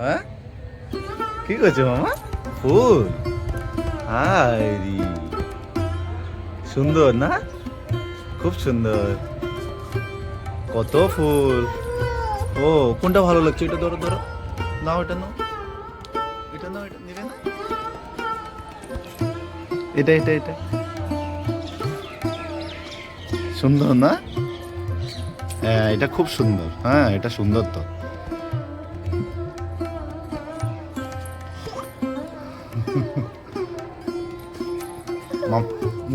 হ্যাঁ কি করছো মামা? ফুল হায়রি, সুন্দর না? খুব সুন্দর, কত ফুল। ও কোনটা ভালো লাগছে? এটা ধরো ধরো, নাও এটা নাও, এটা নাও, এটা নিবে না? এটা এটা এটা সুন্দর না? হ্যাঁ এটা খুব সুন্দর, হ্যাঁ এটা সুন্দর তো।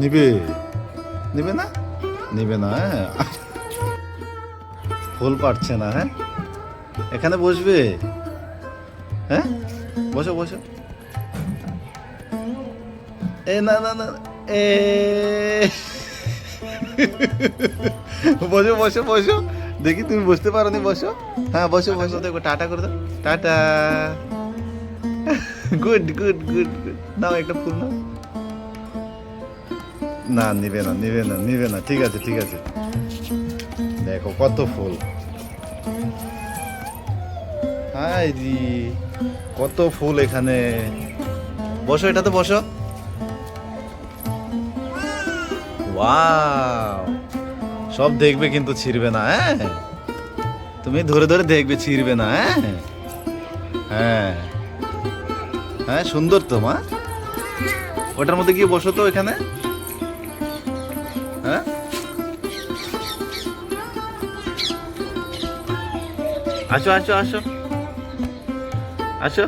নিবে নিবে না? নিবে না? হ্যাঁ ফুল পারছে না। হ্যাঁ এখানে বসবে? হ্যাঁ বসো বসো। এ না না না, এ বসো বসো বসো, দেখি তুমি বসতে পারো নি, বসো। হ্যাঁ বসো বসো, দেখো টাটা করে দাও, tata. Good good good good, নাও একটা ফুল নাও। না নিবে না নিবে না নিবে না, ঠিক আছে ঠিক আছে। দেখো কত ফুল, হাই জি কত ফুল এখানে। বসো এটাতে বসো। ওয়াও, সব দেখবে কিন্তু ছিঁড়বে না, হ্যাঁ তুমি ধরে ধরে দেখবে, ছিঁড়বে না। হ্যাঁ হ্যাঁ হ্যাঁ সুন্দর তো মা। ওটার মধ্যে গিয়ে বসো তো এখানে। হ্যাঁ আসো আসো আসো আসো।